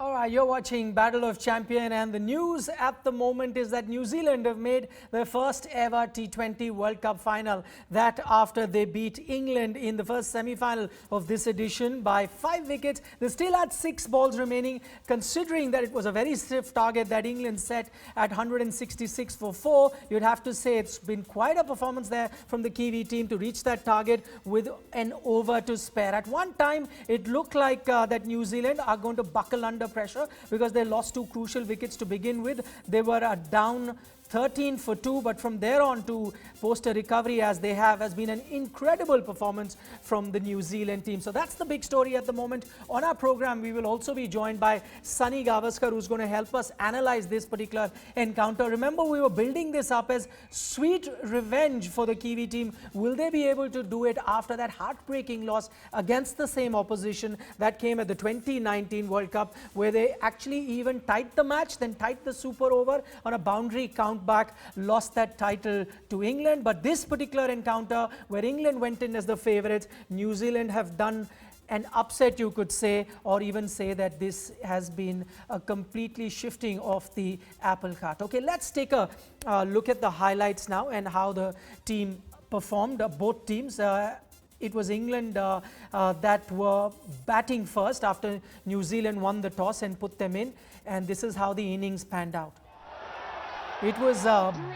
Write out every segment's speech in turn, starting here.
All right, you're watching Battle of Champion, and the news at the moment is that New Zealand have made their first ever T20 World Cup final. That after they beat England in the first semi-final of this edition by 5 wickets. They still had 6 balls remaining, considering that it was a very stiff target that England set at 166 for 4. You'd have to say it's been quite a performance there from the Kiwi team to reach that target with an over to spare. At one time, it looked like that New Zealand are going to buckle under pressure because they lost 2 crucial wickets to begin with. They were down 13 for 2, but from there on to post a recovery as they have has been an incredible performance from the New Zealand team. So that's the big story at the moment. On our program, we will also be joined by Sunny Gavaskar, who's going to help us analyze this particular encounter. Remember, we were building this up as sweet revenge for the Kiwi team. Will they be able to do it after that heartbreaking loss against the same opposition that came at the 2019 World Cup, where they actually even tied the match, then tied the super over on a boundary count back, lost that title to England. But this particular encounter where England went in as the favorites, New Zealand have done an upset, you could say, or even say that this has been a completely shifting of the apple cart. Okay, let's take a look at the highlights now and how the team performed, both teams. It was England that were batting first after New Zealand won the toss and put them in, and this is how the innings panned out. It was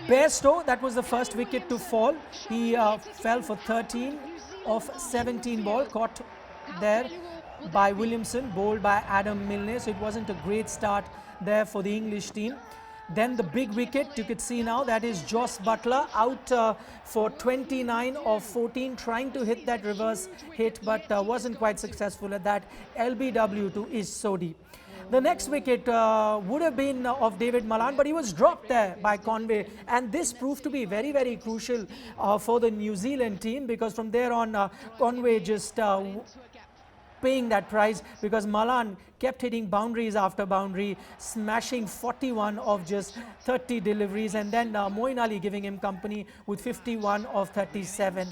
Bairstow that was the first wicket to fall. He fell for 13 of 17 ball, caught there by Williamson, bowled by Adam Milne. So it wasn't a great start there for the English team. Then the big wicket, you could see now, that is Jos Buttler out for 29 of 14, trying to hit that reverse hit, but wasn't quite successful at that. LBW to Ish Sodhi. The next wicket would have been of David Malan, but he was dropped there by Conway, and this proved to be very, very crucial for the New Zealand team, because from there on Conway just paying that price, because Malan kept hitting boundaries after boundary, smashing 41 of just 30 deliveries, and then Moeen Ali giving him company with 51 of 37.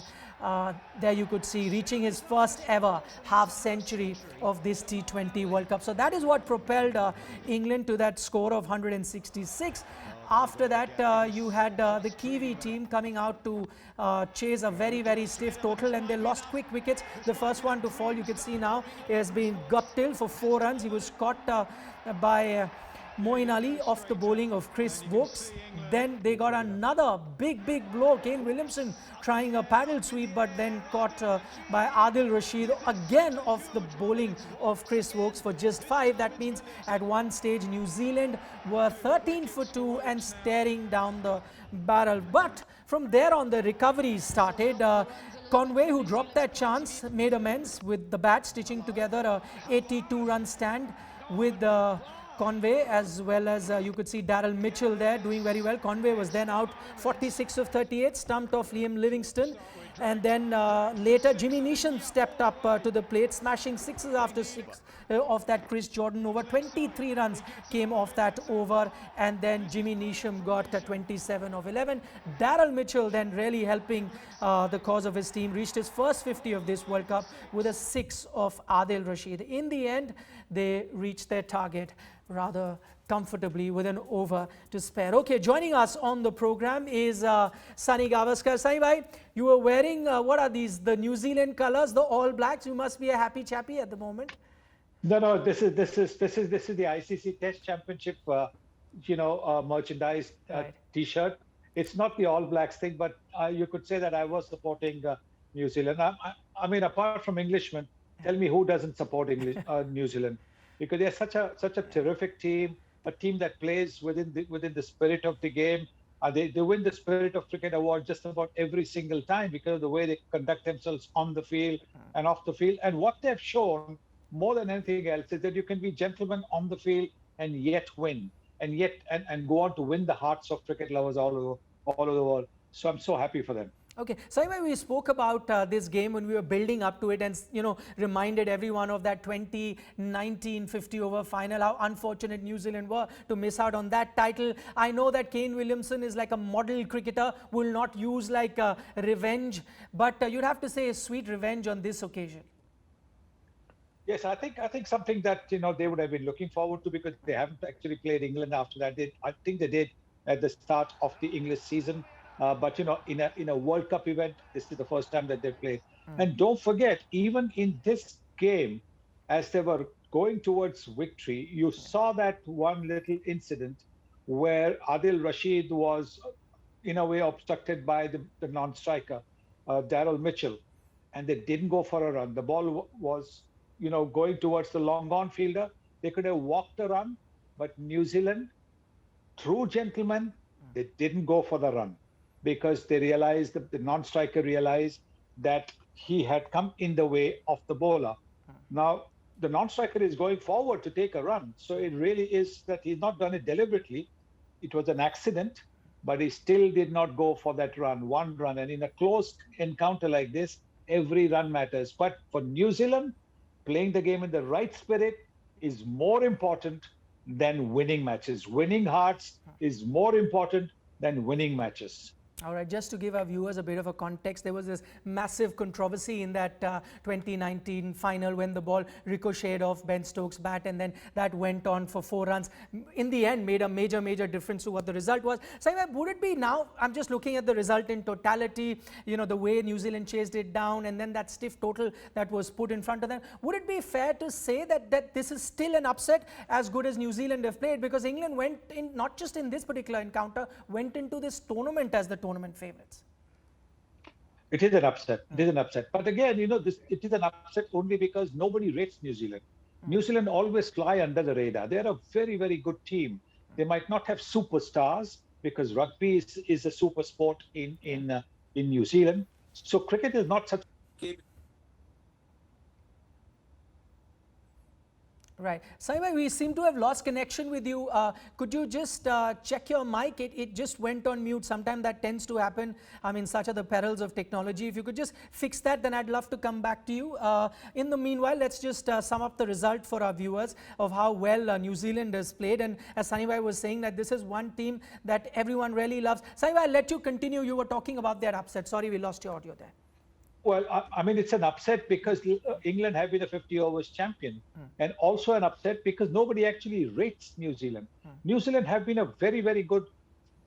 There you could see reaching his first ever half century of this T20 World Cup. So that is what propelled England to that score of 166. After that, you had the Kiwi team coming out to chase a very, very stiff total, and they lost quick wickets. The first one to fall, you can see now, has been Guptill for 4 runs. He was caught by Moeen Ali off the bowling of Chris Wokes. Then they got another big blow. Kane Williamson trying a paddle sweep, but then caught by Adil Rashid, again off the bowling of Chris Wokes for just 5. That means at one stage New Zealand were 13 for 2 and staring down the barrel. But from there on, the recovery started. Conway, who dropped that chance, made amends with the bat, stitching together a 82-run stand with Conway, as well as you could see Daryl Mitchell there doing very well. Conway was then out 46 of 38, stumped off Liam Livingstone. And then later Jimmy Neesham stepped up to the plate, smashing 6s after 6 of that Chris Jordan over. 23 runs came off that over, and then Jimmy Neesham got 27 of 11. Daryl Mitchell then really helping the cause of his team, reached his first 50 of this World Cup with a 6 of Adil Rashid. In the end, they reached their target rather comfortably with an over to spare. Okay, joining us on the program is Sunny Gavaskar. Sunny bhai, you were wearing, what are these, the New Zealand colors, the All Blacks? You must be a happy chappy at the moment. No, this is the ICC Test Championship, merchandise Right. T-shirt. It's not the All Blacks thing, but you could say that I was supporting New Zealand. I mean, apart from Englishmen, tell me who doesn't support New Zealand? Because they're such a terrific team, a team that plays within the spirit of the game. They win the Spirit of Cricket Award just about every single time because of the way they conduct themselves on the field and off the field. And what they've shown more than anything else is that you can be gentlemen on the field and yet win, and go on to win the hearts of cricket lovers all over the world. So I'm so happy for them. Okay, so anyway, we spoke about this game when we were building up to it, and reminded everyone of that 2019 50 over final, how unfortunate New Zealand were to miss out on that title. I know that Kane Williamson is like a model cricketer, will not use like revenge, but you'd have to say a sweet revenge on this occasion. Yes, I think something that they would have been looking forward to because they haven't actually played England after that. I think they did at the start of the English season, but in a World Cup event, this is the first time that they played. And don't forget, even in this game, as they were going towards victory, you saw that one little incident where Adil Rashid was, in a way, obstructed by the non-striker, Daryl Mitchell, and they didn't go for a run. The ball was, going towards the long on fielder. They could have walked the run, but New Zealand, true gentlemen, they didn't go for the run because they realized, the non-striker realized that he had come in the way of the bowler. Now, the non-striker is going forward to take a run. So it really is that he's not done it deliberately. It was an accident, but he still did not go for that run, one run. And in a close encounter like this, every run matters. But for New Zealand, playing the game in the right spirit is more important than winning matches. Winning hearts is more important than winning matches. All right, just to give our viewers a bit of a context, there was this massive controversy in that 2019 final when the ball ricocheted off Ben Stokes' bat, and then that went on for 4 runs. In the end, made a major difference to what the result was. So would it be now, I'm just looking at the result in totality, the way New Zealand chased it down and then that stiff total that was put in front of them. Would it be fair to say that this is still an upset as good as New Zealand have played? Because England went in, not just in this particular encounter, went into this tournament as the tournament favorites. It is an upset. It is an upset. But again, it is an upset only because nobody rates New Zealand. New Zealand always fly under the radar. They're a very, very good team. They might not have superstars because rugby is a super sport in New Zealand. So cricket is not such. Right. Saibhai, we seem to have lost connection with you. Could you just check your mic? It just went on mute. Sometimes that tends to happen. I mean, such are the perils of technology. If you could just fix that, then I'd love to come back to you. In the meanwhile, let's just sum up the result for our viewers of how well New Zealand has played. And as Sanibhai was saying, that this is one team that everyone really loves. Sanibhai, I'll let you continue. You were talking about their upset. Sorry, we lost your audio there. Well, I mean, it's an upset because England have been a 50 overs champion, and also an upset because nobody actually rates New Zealand. New Zealand have been a very, very good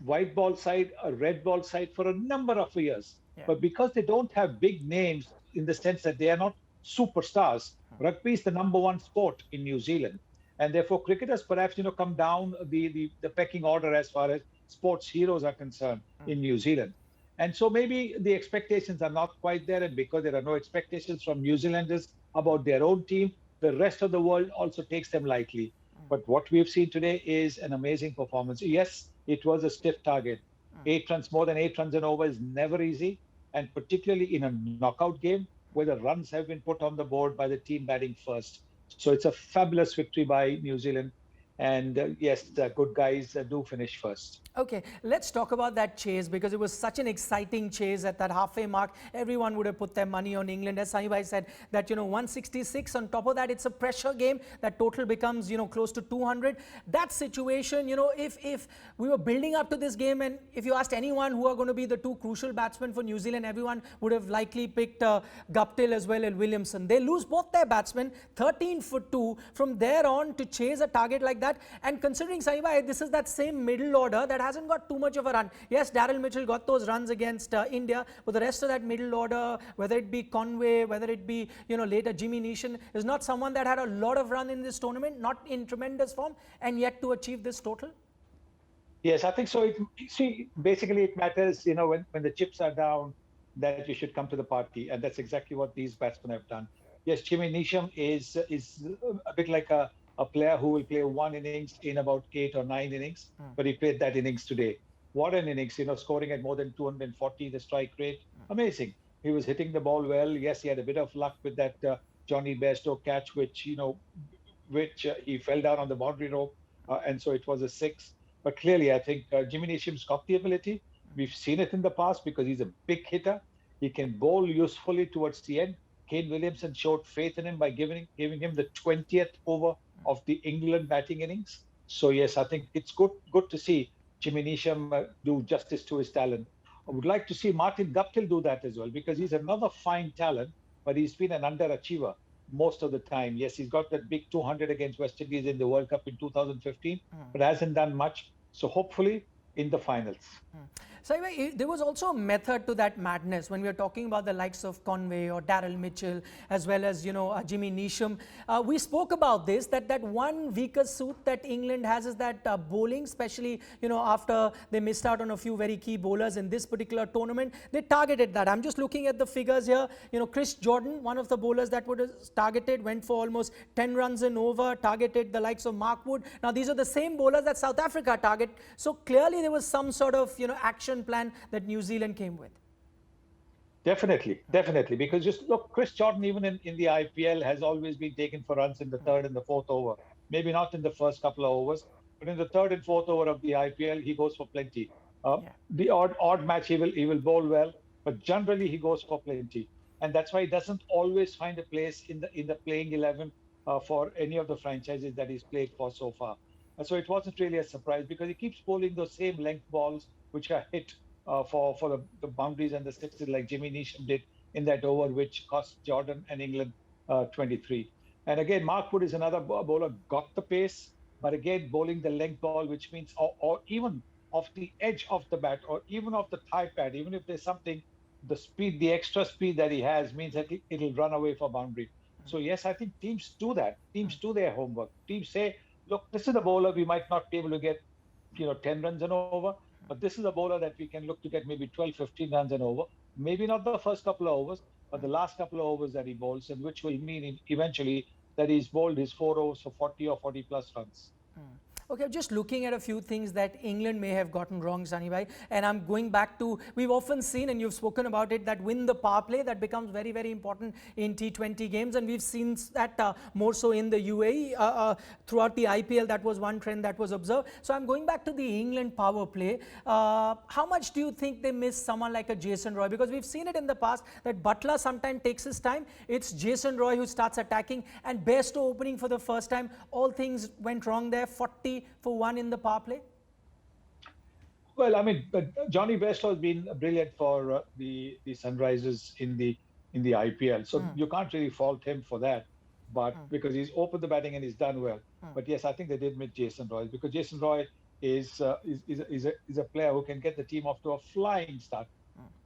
white ball side, a red ball side for a number of years. Yeah. But because they don't have big names in the sense that they are not superstars, rugby is the #1 sport in New Zealand. And therefore, cricketers perhaps, come down the pecking order as far as sports heroes are concerned in New Zealand. And so maybe the expectations are not quite there. And because there are no expectations from New Zealanders about their own team, the rest of the world also takes them lightly. But what we've seen today is an amazing performance. Yes, it was a stiff target. 8 runs, more than 8 runs and over is never easy. And particularly in a knockout game where the runs have been put on the board by the team batting first. So it's a fabulous victory by New Zealand. And yes, the good guys do finish first. Okay, let's talk about that chase because it was such an exciting chase at that halfway mark. Everyone would have put their money on England. As Sanibhai said, that 166. On top of that, it's a pressure game. That total becomes close to 200. That situation, if we were building up to this game, and if you asked anyone who are going to be the two crucial batsmen for New Zealand, everyone would have likely picked Guptill as well as Williamson. They lose both their batsmen, 13 for 2. From there on to chase a target like that, and considering Sanibhai, this is that same middle order that hasn't got too much of a run. Yes, Daryl Mitchell got those runs against India, but the rest of that middle order, whether it be Conway, whether it be later Jimmy Neesham, is not someone that had a lot of run in this tournament, not in tremendous form, and yet to achieve this total. Yes, I think so. Basically it matters, when the chips are down, that you should come to the party, and that's exactly what these batsmen have done. Yes, Jimmy Neesham is a bit like a player who will play one innings in about 8 or 9 innings, but he played that innings today. What an innings, scoring at more than 240, the strike rate, amazing. He was hitting the ball well. Yes, he had a bit of luck with that Johnny Bairstow catch, which he fell down on the boundary rope, and so it was a 6. But clearly, I think Jimmy Neesham's got the ability. We've seen it in the past because he's a big hitter. He can bowl usefully towards the end. Kane Williamson showed faith in him by giving him the 20th over of the England batting innings. So yes, I think it's good to see Jimmy Neesham do justice to his talent. I would like to see Martin Guptill do that as well because he's another fine talent, but he's been an underachiever. most of the time. Yes, he's got that big 200 against West Indies in the World Cup in 2015, but hasn't done much. So hopefully in the finals. So anyway, there was also a method to that madness when we are talking about the likes of Conway or Daryl Mitchell, as well as Jimmy Neesham. We spoke about this, that one weaker suit that England has is that bowling, especially after they missed out on a few very key bowlers in this particular tournament. They targeted that. I'm just looking at the figures here. Chris Jordan, one of the bowlers that was targeted, went for almost 10 runs and over, targeted the likes of Mark Wood. Now these are the same bowlers that South Africa target. So clearly there was some sort of action plan that New Zealand came with. Definitely. Because just look, Chris Jordan, even in the IPL, has always been taken for runs in the third and the fourth over. Maybe not in the first couple of overs, but in the third and fourth over of the IPL, he goes for plenty. The odd match, he will bowl well, but generally he goes for plenty, and that's why he doesn't always find a place in the playing 11 for any of the franchises that he's played for so far. So it wasn't really a surprise because he keeps bowling those same length balls which are hit for the boundaries and the sixes, like Jimmy Neesham did in that over, which cost Jordan and England 23. And again, Mark Wood is another bowler, got the pace, but again, bowling the length ball, which means, or even off the edge of the bat, or even off the thigh pad, even if there's something, the speed, the extra speed that he has means that it'll run away for boundary. So yes, I think teams do that. Teams do their homework. Teams say, look, this is a bowler we might not be able to get, 10 runs and over, but this is a bowler that we can look to get maybe 12, 15 runs and over. Maybe not the first couple of overs, but the last couple of overs that he bowls, and which will mean eventually that he's bowled his 4 overs for 40 or 40 plus runs. Okay, just looking at a few things that England may have gotten wrong, Sunny bhai, and I'm going back to, we've often seen, and you've spoken about it, that win the power play, that becomes very, very important in T20 games, and we've seen that more so in the UAE. Throughout the IPL, that was one trend that was observed. So I'm going back to the England power play. How much do you think they miss someone like a Jason Roy? Because we've seen it in the past that Butler sometimes takes his time. It's Jason Roy who starts attacking, and Bairstow opening for the first time. All things went wrong there. 40 for 1 in the power play? Well, I mean, Johnny Bairstow has been brilliant for the Sunrisers in the IPL. So you can't really fault him for that, but because he's opened the batting and he's done well. But yes, I think they did miss Jason Roy, because Jason Roy is a player who can get the team off to a flying start,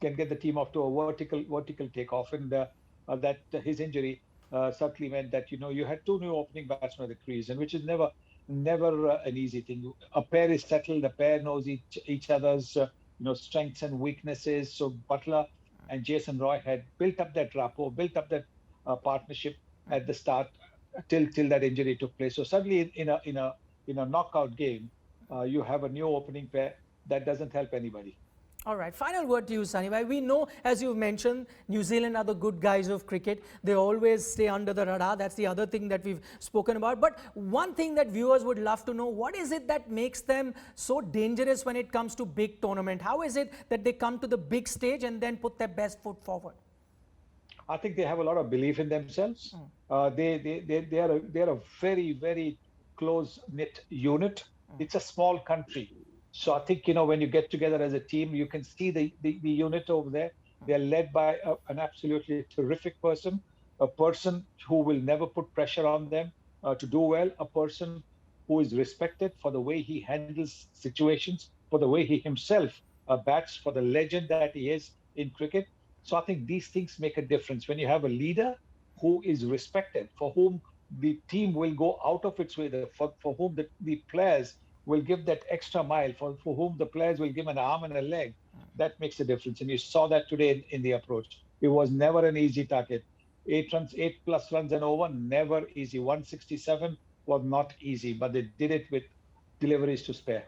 can get the team off to a vertical takeoff, and that his injury certainly meant that you had 2 new opening batsmen at the crease, and which is never an easy thing. A pair is settled, a pair knows each other's strengths and weaknesses. So Butler and Jason Roy had built up that rapport, built up that partnership at the start till that injury took place. So suddenly in a knockout game, you have a new opening pair that doesn't help anybody. All right, final word to you, Sunny bhai. We know, as you've mentioned, New Zealand are the good guys of cricket. They always stay under the radar. That's the other thing that we've spoken about. But one thing that viewers would love to know, what is it that makes them so dangerous when it comes to big tournament? How is it that they come to the big stage and then put their best foot forward? I think they have a lot of belief in themselves. They are a very, very close-knit unit. It's a small country. So I think, when you get together as a team, you can see the unit over there. They're led by an absolutely terrific person, a person who will never put pressure on them to do well, a person who is respected for the way he handles situations, for the way he himself bats, for the legend that he is in cricket. So I think these things make a difference. When you have a leader who is respected, for whom the team will go out of its way, for whom the players will give that extra mile, for whom the players will give an arm and a leg, that makes a difference. And you saw that today in the approach. It was never an easy target. 8 plus runs and over, never easy. 167 was not easy, but they did it with deliveries to spare.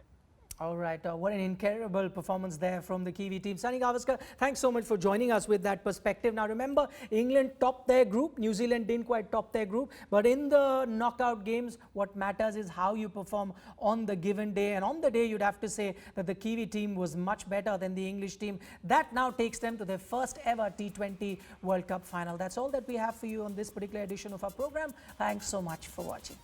All right, what an incredible performance there from the Kiwi team. Sunny Gavaskar, thanks so much for joining us with that perspective. Now remember, England topped their group. New Zealand didn't quite top their group. But in the knockout games, what matters is how you perform on the given day. And on the day, you'd have to say that the Kiwi team was much better than the English team. That now takes them to their first ever T20 World Cup final. That's all that we have for you on this particular edition of our program. Thanks so much for watching.